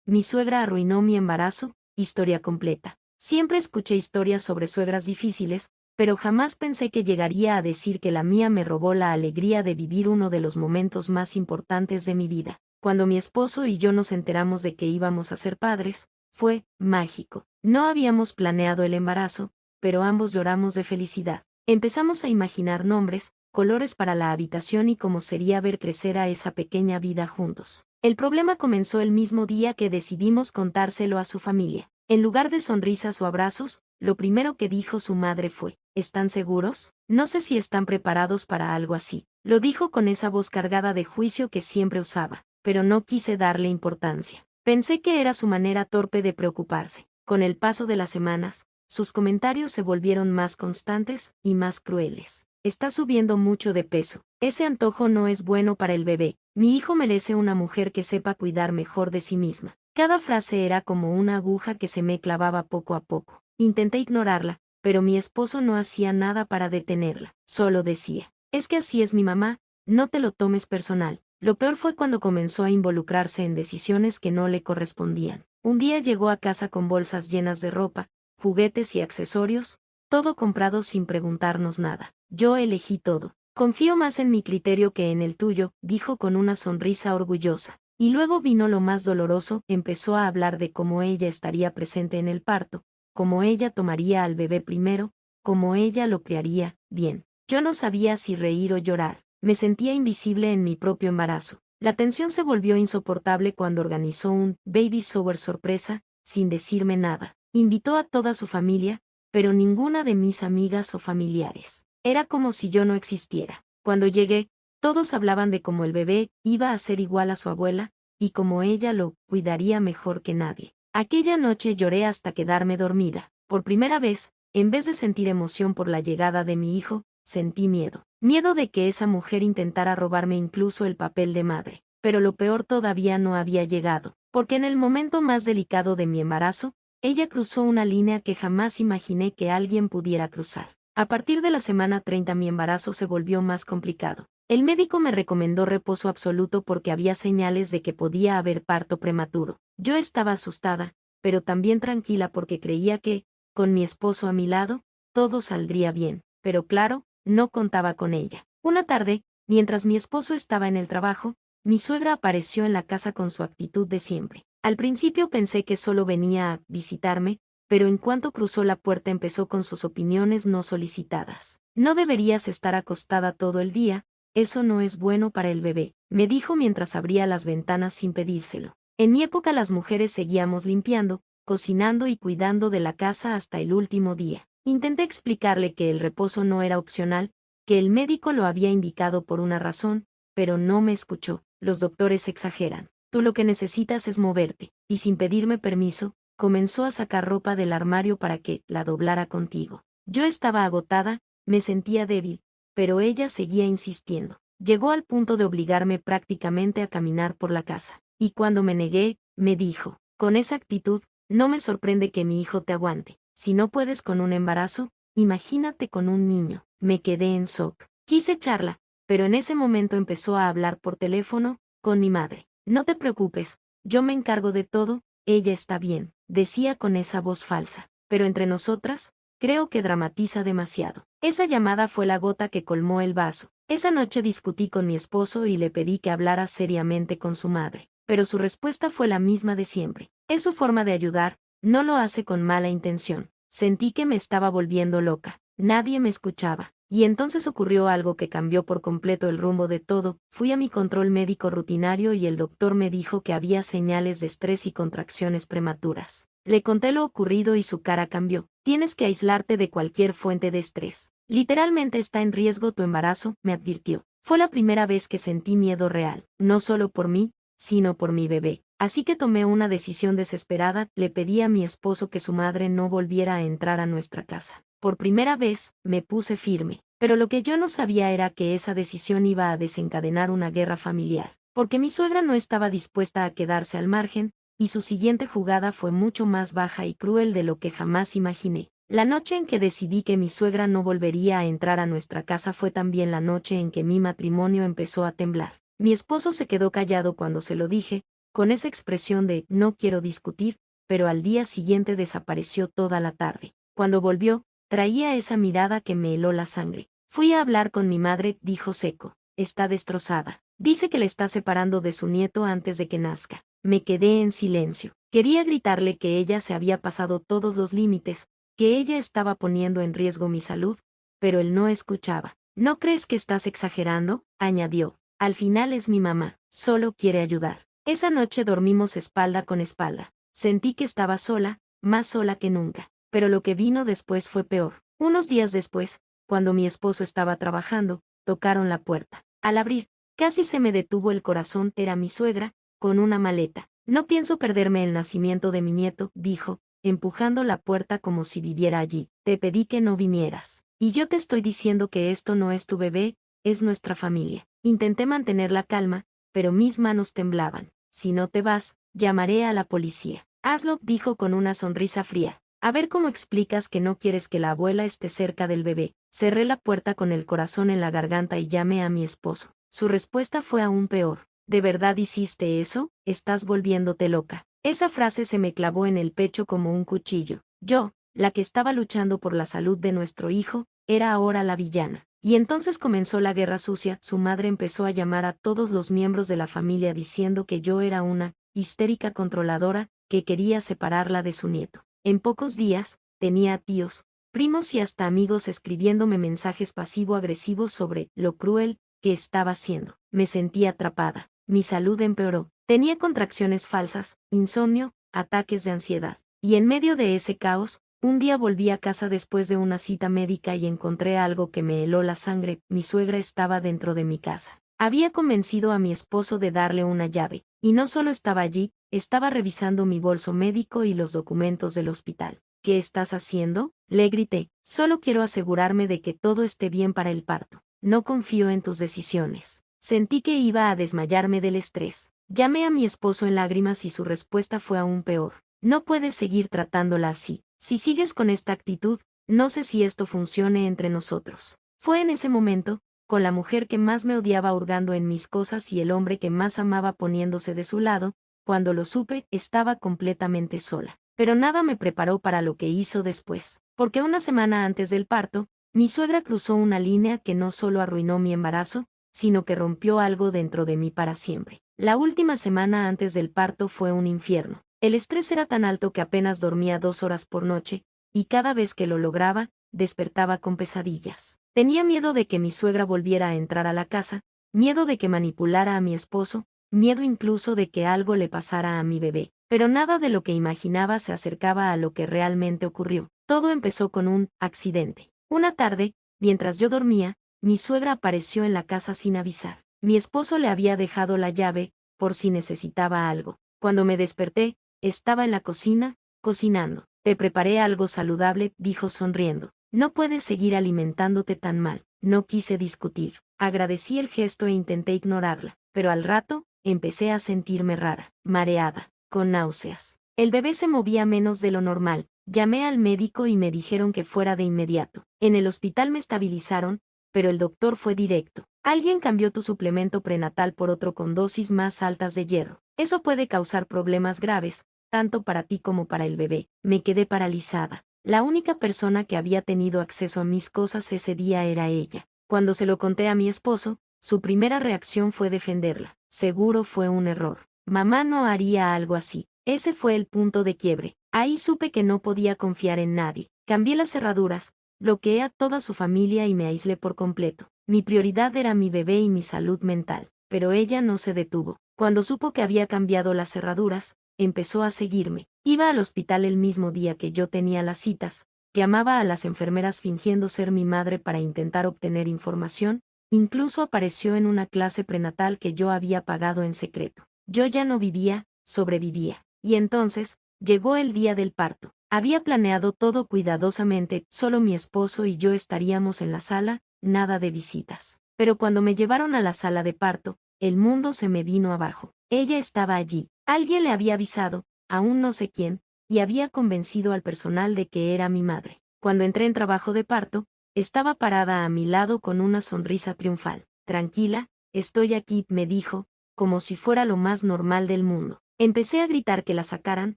mi suegra arruinó mi embarazo, historia completa. Siempre escuché historias sobre suegras difíciles, pero jamás pensé que llegaría a decir que la mía me robó la alegría de vivir uno de los momentos más importantes de mi vida. Cuando mi esposo y yo nos enteramos de que íbamos a ser padres, fue mágico. No habíamos planeado el embarazo, pero ambos lloramos de felicidad. Empezamos a imaginar nombres, colores para la habitación y cómo sería ver crecer a esa pequeña vida juntos. El problema comenzó el mismo día que decidimos contárselo a su familia. En lugar de sonrisas o abrazos, lo primero que dijo su madre fue: ¿están seguros? No sé si están preparados para algo así. Lo dijo con esa voz cargada de juicio que siempre usaba, pero no quise darle importancia. Pensé que era su manera torpe de preocuparse. Con el paso de las semanas, sus comentarios se volvieron más constantes y más crueles. Está subiendo mucho de peso. Ese antojo no es bueno para el bebé. Mi hijo merece una mujer que sepa cuidar mejor de sí misma. Cada frase era como una aguja que se me clavaba poco a poco. Intenté ignorarla, pero mi esposo no hacía nada para detenerla. Solo decía: es que así es mi mamá, no te lo tomes personal. Lo peor fue cuando comenzó a involucrarse en decisiones que no le correspondían. Un día llegó a casa con bolsas llenas de ropa, juguetes y accesorios, todo comprado sin preguntarnos nada. Yo elegí todo. Confío más en mi criterio que en el tuyo, dijo con una sonrisa orgullosa. Y luego vino lo más doloroso, empezó a hablar de cómo ella estaría presente en el parto, cómo ella tomaría al bebé primero, cómo ella lo criaría bien. Yo no sabía si reír o llorar. Me sentía invisible en mi propio embarazo. La tensión se volvió insoportable cuando organizó un baby shower sorpresa, sin decirme nada. Invitó a toda su familia, pero ninguna de mis amigas o familiares. Era como si yo no existiera. Cuando llegué, todos hablaban de cómo el bebé iba a ser igual a su abuela, y cómo ella lo cuidaría mejor que nadie. Aquella noche lloré hasta quedarme dormida. Por primera vez, en vez de sentir emoción por la llegada de mi hijo, sentí miedo. Miedo de que esa mujer intentara robarme incluso el papel de madre. Pero lo peor todavía no había llegado, porque en el momento más delicado de mi embarazo, ella cruzó una línea que jamás imaginé que alguien pudiera cruzar. A partir de la semana 30 mi embarazo se volvió más complicado. El médico me recomendó reposo absoluto porque había señales de que podía haber parto prematuro. Yo estaba asustada, pero también tranquila porque creía que, con mi esposo a mi lado, todo saldría bien. Pero claro, no contaba con ella. Una tarde, mientras mi esposo estaba en el trabajo, mi suegra apareció en la casa con su actitud de siempre. Al principio pensé que solo venía a visitarme, pero en cuanto cruzó la puerta empezó con sus opiniones no solicitadas. No deberías estar acostada todo el día, eso no es bueno para el bebé, me dijo mientras abría las ventanas sin pedírselo. En mi época las mujeres seguíamos limpiando, cocinando y cuidando de la casa hasta el último día. Intenté explicarle que el reposo no era opcional, que el médico lo había indicado por una razón, pero no me escuchó. Los doctores exageran. Tú lo que necesitas es moverte. Y sin pedirme permiso, comenzó a sacar ropa del armario para que la doblara contigo. Yo estaba agotada, me sentía débil, pero ella seguía insistiendo. Llegó al punto de obligarme prácticamente a caminar por la casa. Y cuando me negué, me dijo: con esa actitud, no me sorprende que mi hijo te aguante. Si no puedes con un embarazo, imagínate con un niño. Me quedé en shock. Quise echarla, pero en ese momento empezó a hablar por teléfono, con mi madre. No te preocupes, yo me encargo de todo, ella está bien, decía con esa voz falsa. Pero entre nosotras, creo que dramatiza demasiado. Esa llamada fue la gota que colmó el vaso. Esa noche discutí con mi esposo y le pedí que hablara seriamente con su madre. Pero su respuesta fue la misma de siempre. Es su forma de ayudar, no lo hace con mala intención. Sentí que me estaba volviendo loca. Nadie me escuchaba. Y entonces ocurrió algo que cambió por completo el rumbo de todo. Fui a mi control médico rutinario y el doctor me dijo que había señales de estrés y contracciones prematuras. Le conté lo ocurrido y su cara cambió. Tienes que aislarte de cualquier fuente de estrés. Literalmente está en riesgo tu embarazo, me advirtió. Fue la primera vez que sentí miedo real, no solo por mí, sino por mi bebé. Así que tomé una decisión desesperada, le pedí a mi esposo que su madre no volviera a entrar a nuestra casa. Por primera vez, me puse firme. Pero lo que yo no sabía era que esa decisión iba a desencadenar una guerra familiar. Porque mi suegra no estaba dispuesta a quedarse al margen, y su siguiente jugada fue mucho más baja y cruel de lo que jamás imaginé. La noche en que decidí que mi suegra no volvería a entrar a nuestra casa fue también la noche en que mi matrimonio empezó a temblar. Mi esposo se quedó callado cuando se lo dije, con esa expresión de no quiero discutir, pero al día siguiente desapareció toda la tarde. Cuando volvió, traía esa mirada que me heló la sangre. Fui a hablar con mi madre, dijo seco. Está destrozada. Dice que le está separando de su nieto antes de que nazca. Me quedé en silencio. Quería gritarle que ella se había pasado todos los límites, que ella estaba poniendo en riesgo mi salud, pero él no escuchaba. ¿No crees que estás exagerando?, añadió. Al final es mi mamá, solo quiere ayudar. Esa noche dormimos espalda con espalda. Sentí que estaba sola, más sola que nunca. Pero lo que vino después fue peor. Unos días después, cuando mi esposo estaba trabajando, tocaron la puerta. Al abrir, casi se me detuvo el corazón. Era mi suegra, con una maleta. No pienso perderme el nacimiento de mi nieto, dijo, empujando la puerta como si viviera allí. Te pedí que no vinieras. Y yo te estoy diciendo que esto no es tu bebé, es nuestra familia. Intenté mantener la calma, pero mis manos temblaban. Si no te vas, llamaré a la policía. Hazlo, dijo con una sonrisa fría. A ver cómo explicas que no quieres que la abuela esté cerca del bebé. Cerré la puerta con el corazón en la garganta y llamé a mi esposo. Su respuesta fue aún peor. ¿De verdad hiciste eso? Estás volviéndote loca. Esa frase se me clavó en el pecho como un cuchillo. Yo, la que estaba luchando por la salud de nuestro hijo, era ahora la villana. Y entonces comenzó la guerra sucia. Su madre empezó a llamar a todos los miembros de la familia diciendo que yo era una histérica controladora, que quería separarla de su nieto. En pocos días, tenía tíos, primos y hasta amigos escribiéndome mensajes pasivo-agresivos sobre lo cruel que estaba siendo. Me sentí atrapada. Mi salud empeoró. Tenía contracciones falsas, insomnio, ataques de ansiedad. Y en medio de ese caos, un día volví a casa después de una cita médica y encontré algo que me heló la sangre. Mi suegra estaba dentro de mi casa. Había convencido a mi esposo de darle una llave, y no solo estaba allí, estaba revisando mi bolso médico y los documentos del hospital. ¿Qué estás haciendo?, le grité. Solo quiero asegurarme de que todo esté bien para el parto. No confío en tus decisiones. Sentí que iba a desmayarme del estrés. Llamé a mi esposo en lágrimas y su respuesta fue aún peor. No puedes seguir tratándola así. Si sigues con esta actitud, no sé si esto funcione entre nosotros. Fue en ese momento, con la mujer que más me odiaba hurgando en mis cosas y el hombre que más amaba poniéndose de su lado, cuando lo supe, estaba completamente sola. Pero nada me preparó para lo que hizo después, porque una semana antes del parto, mi suegra cruzó una línea que no solo arruinó mi embarazo, sino que rompió algo dentro de mí para siempre. La última semana antes del parto fue un infierno. El estrés era tan alto que apenas dormía 2 horas por noche, y cada vez que lo lograba, despertaba con pesadillas. Tenía miedo de que mi suegra volviera a entrar a la casa, miedo de que manipulara a mi esposo, miedo incluso de que algo le pasara a mi bebé. Pero nada de lo que imaginaba se acercaba a lo que realmente ocurrió. Todo empezó con un accidente. Una tarde, mientras yo dormía, mi suegra apareció en la casa sin avisar. Mi esposo le había dejado la llave, por si necesitaba algo. Cuando me desperté, estaba en la cocina, cocinando. Te preparé algo saludable, dijo sonriendo. No puedes seguir alimentándote tan mal. No quise discutir. Agradecí el gesto e intenté ignorarla, pero al rato, empecé a sentirme rara, mareada, con náuseas. El bebé se movía menos de lo normal. Llamé al médico y me dijeron que fuera de inmediato. En el hospital me estabilizaron, pero el doctor fue directo. Alguien cambió tu suplemento prenatal por otro con dosis más altas de hierro. Eso puede causar problemas graves, tanto para ti como para el bebé. Me quedé paralizada. La única persona que había tenido acceso a mis cosas ese día era ella. Cuando se lo conté a mi esposo, su primera reacción fue defenderla. Seguro fue un error. Mamá no haría algo así. Ese fue el punto de quiebre. Ahí supe que no podía confiar en nadie. Cambié las cerraduras, bloqueé a toda su familia y me aislé por completo. Mi prioridad era mi bebé y mi salud mental. Pero ella no se detuvo. Cuando supo que había cambiado las cerraduras, empezó a seguirme. Iba al hospital el mismo día que yo tenía las citas, llamaba a las enfermeras fingiendo ser mi madre para intentar obtener información, incluso apareció en una clase prenatal que yo había pagado en secreto. Yo ya no vivía, sobrevivía. Y entonces, llegó el día del parto. Había planeado todo cuidadosamente, solo mi esposo y yo estaríamos en la sala, nada de visitas. Pero cuando me llevaron a la sala de parto, el mundo se me vino abajo. Ella estaba allí. Alguien le había avisado, aún no sé quién, y había convencido al personal de que era mi madre. Cuando entré en trabajo de parto, estaba parada a mi lado con una sonrisa triunfal. Tranquila, estoy aquí, me dijo, como si fuera lo más normal del mundo. Empecé a gritar que la sacaran,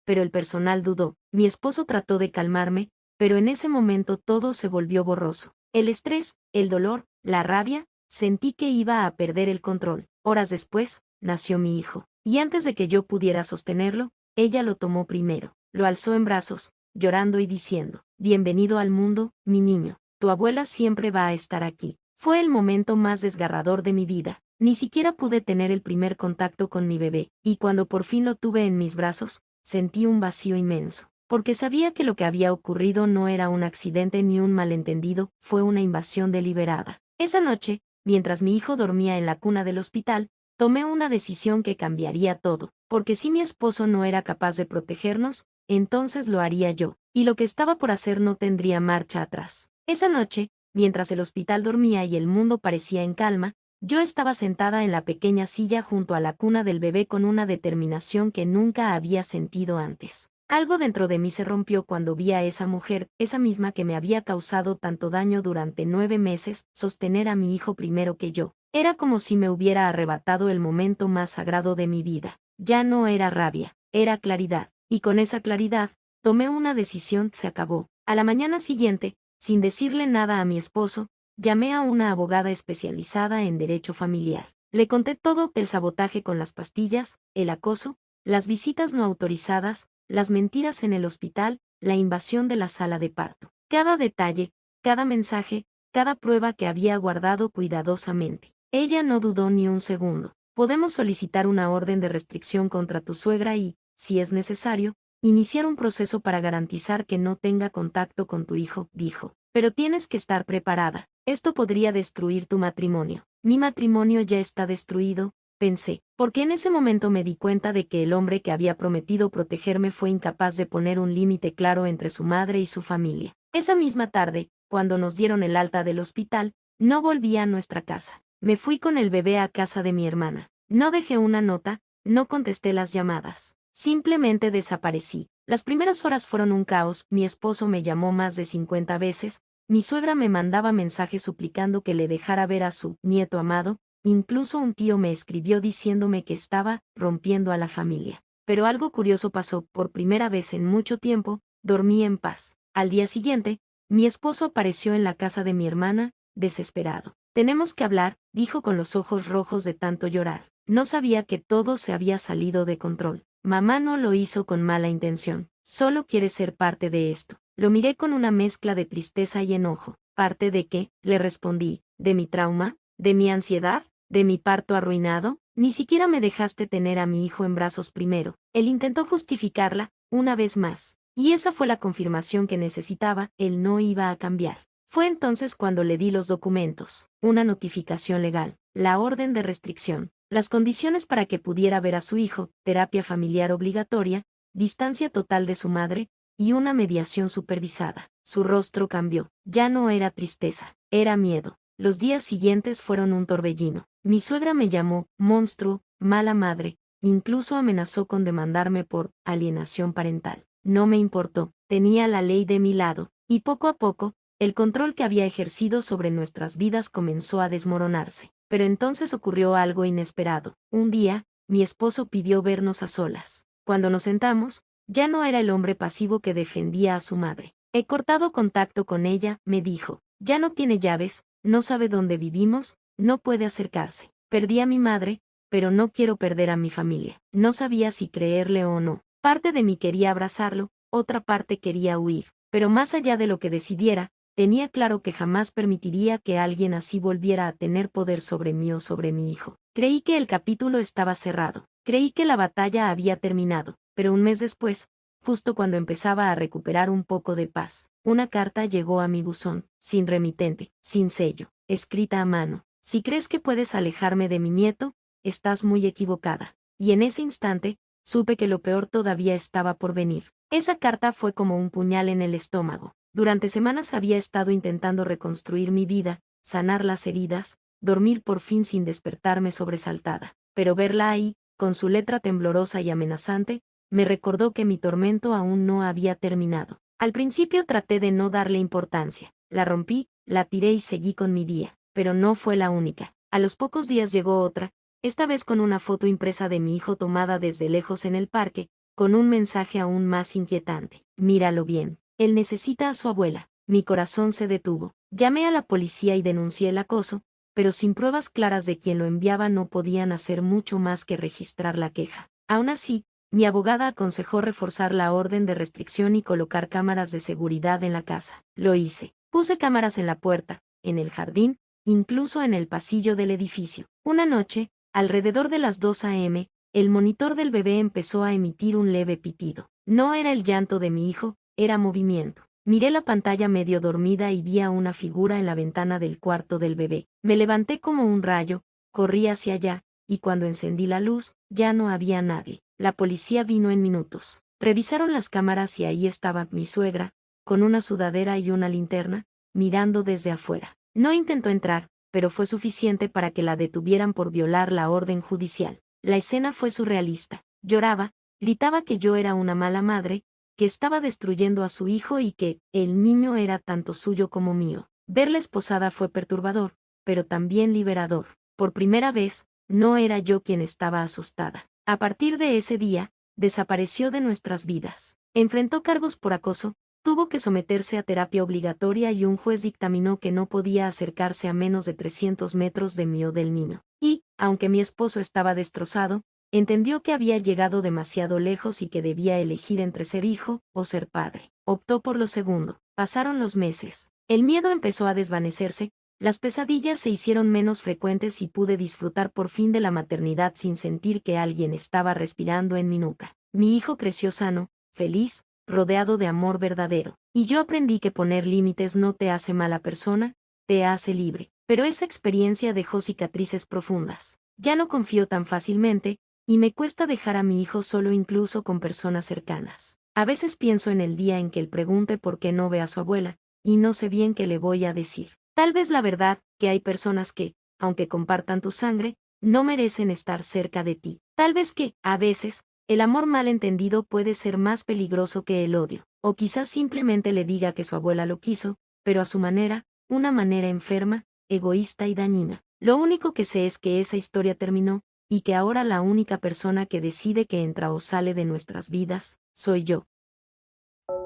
pero el personal dudó. Mi esposo trató de calmarme, pero en ese momento todo se volvió borroso. El estrés, el dolor, la rabia, sentí que iba a perder el control. Horas después, nació mi hijo, y antes de que yo pudiera sostenerlo, ella lo tomó primero. Lo alzó en brazos, llorando y diciendo: «Bienvenido al mundo, mi niño. Tu abuela siempre va a estar aquí». Fue el momento más desgarrador de mi vida. Ni siquiera pude tener el primer contacto con mi bebé, y cuando por fin lo tuve en mis brazos, sentí un vacío inmenso, porque sabía que lo que había ocurrido no era un accidente ni un malentendido, fue una invasión deliberada. Esa noche, mientras mi hijo dormía en la cuna del hospital, tomé una decisión que cambiaría todo, porque si mi esposo no era capaz de protegernos, entonces lo haría yo, y lo que estaba por hacer no tendría marcha atrás. Esa noche, mientras el hospital dormía y el mundo parecía en calma, yo estaba sentada en la pequeña silla junto a la cuna del bebé con una determinación que nunca había sentido antes. Algo dentro de mí se rompió cuando vi a esa mujer, esa misma que me había causado tanto daño durante 9 meses, sostener a mi hijo primero que yo. Era como si me hubiera arrebatado el momento más sagrado de mi vida. Ya no era rabia, era claridad. Y con esa claridad, tomé una decisión, se acabó. A la mañana siguiente, sin decirle nada a mi esposo, llamé a una abogada especializada en derecho familiar. Le conté todo: el sabotaje con las pastillas, el acoso, las visitas no autorizadas, las mentiras en el hospital, la invasión de la sala de parto. Cada detalle, cada mensaje, cada prueba que había guardado cuidadosamente. Ella no dudó ni un segundo. «Podemos solicitar una orden de restricción contra tu suegra y, si es necesario, iniciar un proceso para garantizar que no tenga contacto con tu hijo», dijo. «Pero tienes que estar preparada. Esto podría destruir tu matrimonio». «Mi matrimonio ya está destruido», pensé, porque en ese momento me di cuenta de que el hombre que había prometido protegerme fue incapaz de poner un límite claro entre su madre y su familia. Esa misma tarde, cuando nos dieron el alta del hospital, no volví a nuestra casa. Me fui con el bebé a casa de mi hermana. No dejé una nota, no contesté las llamadas. Simplemente desaparecí. Las primeras horas fueron un caos. Mi esposo me llamó más de 50 veces, mi suegra me mandaba mensajes suplicando que le dejara ver a su nieto amado, incluso un tío me escribió diciéndome que estaba rompiendo a la familia. Pero algo curioso pasó: por primera vez en mucho tiempo, dormí en paz. Al día siguiente, mi esposo apareció en la casa de mi hermana, desesperado. «Tenemos que hablar», dijo con los ojos rojos de tanto llorar. No sabía que todo se había salido de control. «Mamá no lo hizo con mala intención, solo quiere ser parte de esto». Lo miré con una mezcla de tristeza y enojo. «¿Parte de qué?», le respondí. «¿De mi trauma? ¿De mi ansiedad? ¿De mi parto arruinado? Ni siquiera me dejaste tener a mi hijo en brazos primero». Él intentó justificarla, una vez más. Y esa fue la confirmación que necesitaba: él no iba a cambiar. Fue entonces cuando le di los documentos, una notificación legal, la orden de restricción, las condiciones para que pudiera ver a su hijo, terapia familiar obligatoria, distancia total de su madre, y una mediación supervisada. Su rostro cambió. Ya no era tristeza, era miedo. Los días siguientes fueron un torbellino. Mi suegra me llamó monstruo, mala madre, incluso amenazó con demandarme por alienación parental. No me importó, tenía la ley de mi lado, y poco a poco, el control que había ejercido sobre nuestras vidas comenzó a desmoronarse. Pero entonces ocurrió algo inesperado. Un día, mi esposo pidió vernos a solas. Cuando nos sentamos, ya no era el hombre pasivo que defendía a su madre. «He cortado contacto con ella», me dijo. «Ya no tiene llaves, no sabe dónde vivimos, no puede acercarse. Perdí a mi madre, pero no quiero perder a mi familia». No sabía si creerle o no. Parte de mí quería abrazarlo, otra parte quería huir. Pero más allá de lo que decidiera, tenía claro que jamás permitiría que alguien así volviera a tener poder sobre mí o sobre mi hijo. Creí que el capítulo estaba cerrado. Creí que la batalla había terminado. Pero un mes después, justo cuando empezaba a recuperar un poco de paz, una carta llegó a mi buzón, sin remitente, sin sello, escrita a mano. «Si crees que puedes alejarme de mi nieto, estás muy equivocada». Y en ese instante, supe que lo peor todavía estaba por venir. Esa carta fue como un puñal en el estómago. Durante semanas había estado intentando reconstruir mi vida, sanar las heridas, dormir por fin sin despertarme sobresaltada. Pero verla ahí, con su letra temblorosa y amenazante, me recordó que mi tormento aún no había terminado. Al principio traté de no darle importancia. La rompí, la tiré y seguí con mi día. Pero no fue la única. A los pocos días llegó otra, esta vez con una foto impresa de mi hijo tomada desde lejos en el parque, con un mensaje aún más inquietante. Míralo bien, él necesita a su abuela. Mi corazón se detuvo. Llamé a la policía y denuncié el acoso, pero sin pruebas claras de quien lo enviaba no podían hacer mucho más que registrar la queja. Aún así, mi abogada aconsejó reforzar la orden de restricción y colocar cámaras de seguridad en la casa. Lo hice. Puse cámaras en la puerta, en el jardín, incluso en el pasillo del edificio. Una noche, alrededor de las 2 a.m., el monitor del bebé empezó a emitir un leve pitido. No era el llanto de mi hijo, era movimiento. Miré la pantalla medio dormida y vi a una figura en la ventana del cuarto del bebé. Me levanté como un rayo, corrí hacia allá, y cuando encendí la luz, ya no había nadie. La policía vino en minutos. Revisaron las cámaras y ahí estaba mi suegra, con una sudadera y una linterna, mirando desde afuera. No intentó entrar, pero fue suficiente para que la detuvieran por violar la orden judicial. La escena fue surrealista. Lloraba, gritaba que yo era una mala madre, que estaba destruyendo a su hijo y que el niño era tanto suyo como mío. Verla esposada fue perturbador, pero también liberador. Por primera vez, no era yo quien estaba asustada. A partir de ese día, desapareció de nuestras vidas. Enfrentó cargos por acoso, tuvo que someterse a terapia obligatoria y un juez dictaminó que no podía acercarse a menos de 300 metros de mí o del niño. Y, aunque mi esposo estaba destrozado, entendió que había llegado demasiado lejos y que debía elegir entre ser hijo o ser padre. Optó por lo segundo. Pasaron los meses. El miedo empezó a desvanecerse, las pesadillas se hicieron menos frecuentes y pude disfrutar por fin de la maternidad sin sentir que alguien estaba respirando en mi nuca. Mi hijo creció sano, feliz, rodeado de amor verdadero. Y yo aprendí que poner límites no te hace mala persona, te hace libre. Pero esa experiencia dejó cicatrices profundas. Ya no confío tan fácilmente, y me cuesta dejar a mi hijo solo incluso con personas cercanas. A veces pienso en el día en que él pregunte por qué no ve a su abuela, y no sé bien qué le voy a decir. Tal vez la verdad, que hay personas que, aunque compartan tu sangre, no merecen estar cerca de ti. Tal vez que, a veces, el amor mal entendido puede ser más peligroso que el odio. O quizás simplemente le diga que su abuela lo quiso, pero a su manera, una manera enferma, egoísta y dañina. Lo único que sé es que esa historia terminó, y que ahora la única persona que decide que entra o sale de nuestras vidas, soy yo.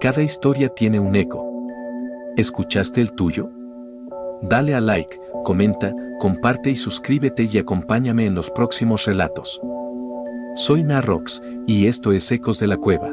Cada historia tiene un eco. ¿Escuchaste el tuyo? Dale a like, comenta, comparte y suscríbete y acompáñame en los próximos relatos. Soy Narrox, y esto es Ecos de la Cueva.